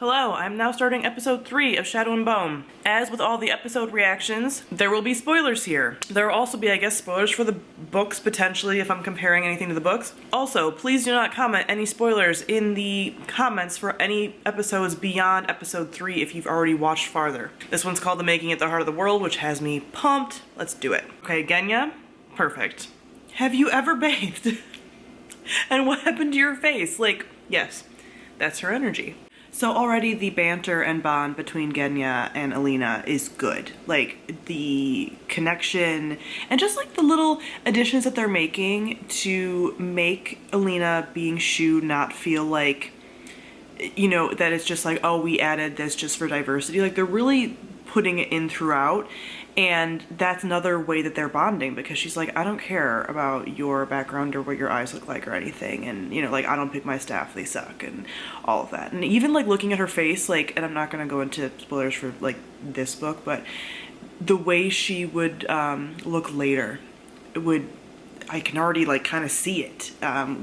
Hello, I'm now starting episode 3 of Shadow and Bone. As with all the episode reactions, there will be spoilers here. There will also be, I guess, spoilers for the books, potentially, if I'm comparing anything to the books. Also, please do not comment any spoilers in the comments for any episodes beyond episode 3 if you've already watched farther. This one's called The Making at the Heart of the World, which has me pumped. Let's do it. Okay, Genya, perfect. Have you ever bathed? And what happened to your face? Like, yes, that's her energy. So already the banter and bond between Genya and Alina is good. Like the connection and just like the little additions that they're making to make Alina being Shu not feel like, you know, that it's just like, oh, we added this just for diversity. Like they're really putting it in throughout. And that's another way that they're bonding, because she's like, I don't care about your background or what your eyes look like or anything. And, you know, like, I don't pick my staff, they suck, and all of that. And even, like, looking at her face, like, and I'm not going to go into spoilers for, like, this book, but the way she would look later I can already, like, kind of see it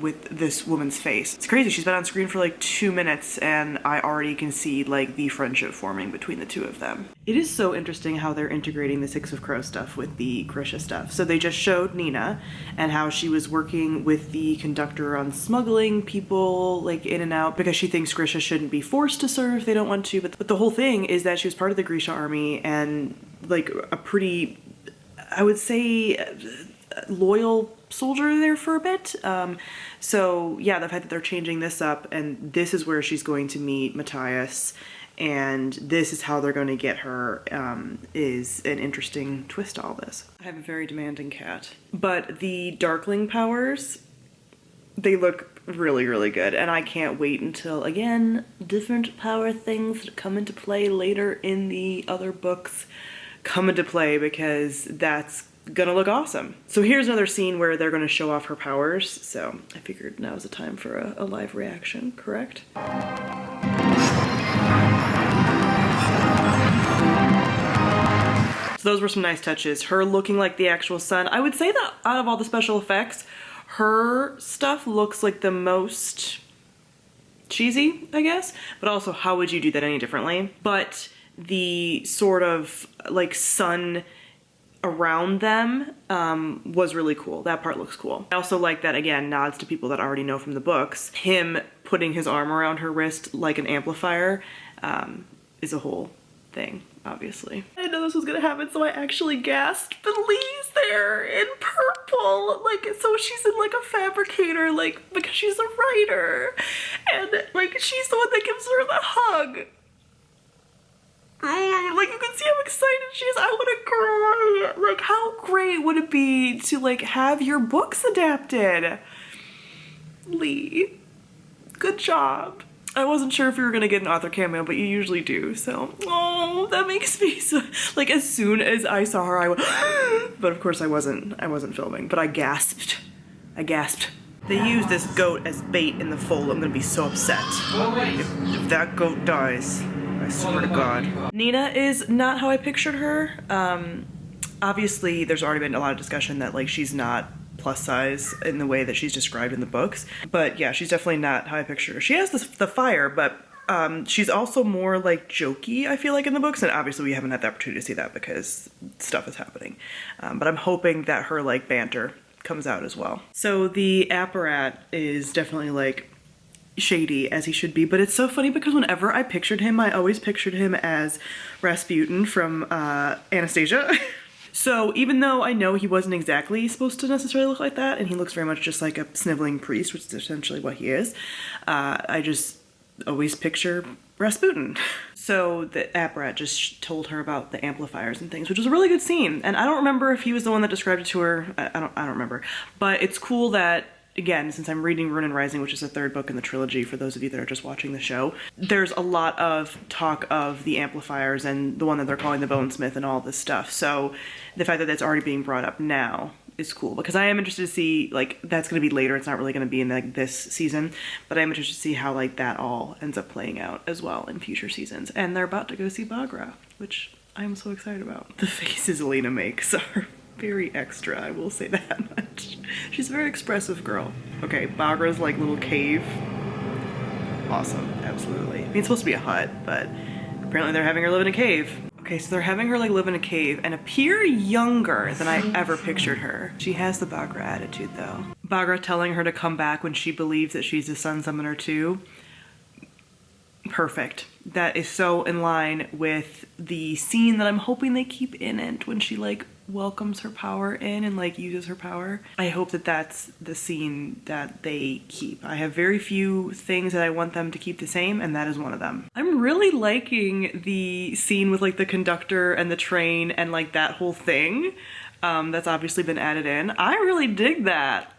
with this woman's face. It's crazy. She's been on screen for, like, 2 minutes, and I already can see, like, the friendship forming between the two of them. It is so interesting how they're integrating the Six of Crows stuff with the Grisha stuff. So they just showed Nina and how she was working with the Conductor on smuggling people, like, in and out, because she thinks Grisha shouldn't be forced to serve if they don't want to. But the whole thing is that she was part of the Grisha army and, like, a pretty, I would say, loyal soldier there for a bit. So yeah, the fact that they're changing this up and this is where she's going to meet Matthias and this is how they're going to get her is an interesting twist to all this. I have a very demanding cat. But the Darkling Powers, they look really, really good. And I can't wait until, again, different power things that come into play later in the other books come into play, because that's gonna look awesome. So here's another scene where they're gonna show off her powers. So I figured now's the time for a live reaction, correct? So those were some nice touches. Her looking like the actual sun. I would say that out of all the special effects, her stuff looks like the most cheesy, I guess. But also, how would you do that any differently? But the sort of like sun around them was really cool. That part looks cool. I also like that, again, nods to people that I already know from the books. Him putting his arm around her wrist like an amplifier is a whole thing, obviously. I didn't know this was gonna happen, so I actually gasped. But Lee's there in purple, like, so she's in like a fabricator, like, because she's a writer. And like, she's the one that gives her the hug. Like, you can see how excited she is. I want to cry. Like, how great would it be to, like, have your books adapted? Lee, good job. I wasn't sure if you were gonna get an author cameo, but you usually do, so, oh, that makes me so, like, as soon as I saw her, I went, but of course I wasn't filming, but I gasped. I gasped. They use this goat as bait in the fold. I'm gonna be so upset if that goat dies. I swear to God. Nina is not how I pictured her. Obviously, there's already been a lot of discussion that, like, she's not plus size in the way that she's described in the books. But yeah, she's definitely not how I picture her. She has the fire, but she's also more, like, jokey, I feel like, in the books. And obviously, we haven't had the opportunity to see that because stuff is happening. But I'm hoping that her, like, banter comes out as well. So the apparat is definitely, like, shady, as he should be, but it's so funny because whenever I pictured him, I always pictured him as Rasputin from Anastasia. So even though I know he wasn't exactly supposed to necessarily look like that, and he looks very much just like a sniveling priest, which is essentially what he is, I just always picture Rasputin. So the apparat just told her about the amplifiers and things, which was a really good scene. And I don't remember if he was the one that described it to her. I don't remember. But it's cool that, again, since I'm reading Rune and Rising, which is the third book in the trilogy for those of you that are just watching the show, there's a lot of talk of the amplifiers and the one that they're calling the Bonesmith and all this stuff. So the fact that that's already being brought up now is cool, because I am interested to see, like, that's going to be later. It's not really going to be in, like, this season, but I'm interested to see how, like, that all ends up playing out as well in future seasons. And they're about to go see Bagra, which I'm so excited about. The faces Alina makes are very extra, I will say that much. She's a very expressive girl. Okay, Bagra's, like, little cave. awesome, absolutely. I mean, it's supposed to be a hut, but apparently they're having her live in a cave. Okay, so they're having her like live in a cave and appear younger than I ever pictured her. She has the Bagra attitude though. Bagra telling her to come back when she believes that she's a sun summoner too. Perfect. That is so in line with the scene that I'm hoping they keep in it when she like welcomes her power in and like uses her power. I hope that that's the scene that they keep. I have very few things that I want them to keep the same, and that is one of them. I'm really liking the scene with like the conductor and the train and like that whole thing that's obviously been added in. I really dig that.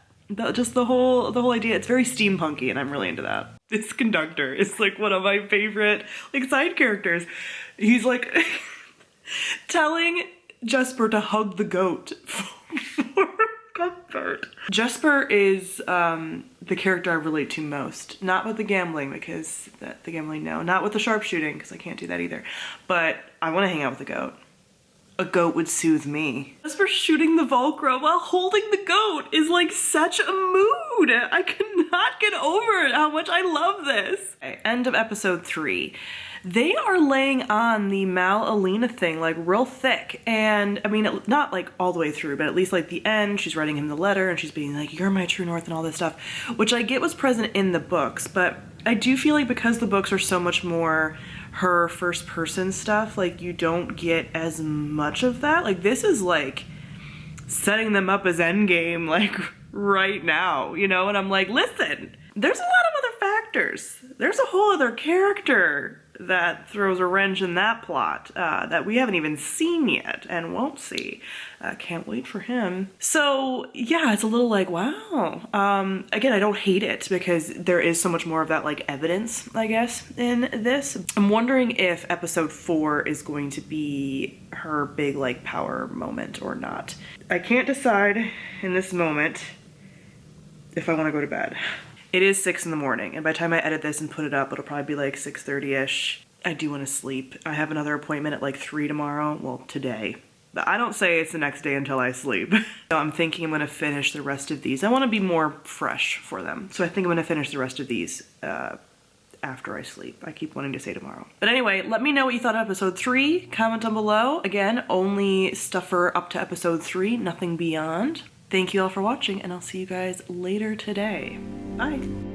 Just the whole idea. It's very steampunky and I'm really into that. This conductor is like one of my favorite like side characters. He's like telling Jesper to hug the goat for comfort. Jesper is the character I relate to most. Not with the gambling, because the gambling, no. Not with the sharpshooting, because I can't do that either. But I want to hang out with a goat. A goat would soothe me. Jesper shooting the Volcra while holding the goat is like such a mood. I cannot get over it, how much I love this. Okay, end of episode 3. They are laying on the Alina thing like real thick, and I mean not like all the way through, but at least like the end she's writing him the letter and she's being like, you're my true north and all this stuff, which I get was present in the books, but I do feel like because the books are so much more her first person stuff, like you don't get as much of that. Like this is like setting them up as endgame like right now, you know, and I'm like, listen, there's a lot of other factors. There's a whole other character that throws a wrench in that plot that we haven't even seen yet and won't see. Can't wait for him. So yeah, it's a little like, wow. Again, I don't hate it because there is so much more of that like evidence, I guess, in this. I'm wondering if episode 4 is going to be her big like power moment or not. I can't decide in this moment if I want to go to bed. It is 6 in the morning, and by the time I edit this and put it up, it'll probably be like 6:30-ish. I do want to sleep. I have another appointment at like 3 tomorrow, well, today. But I don't say it's the next day until I sleep. So I'm thinking I'm gonna finish the rest of these. I wanna be more fresh for them. So I think I'm gonna finish the rest of these after I sleep. I keep wanting to say tomorrow. But anyway, let me know what you thought of episode 3. Comment down below. Again, only stuffer up to episode 3, nothing beyond. Thank you all for watching, and I'll see you guys later today. Bye.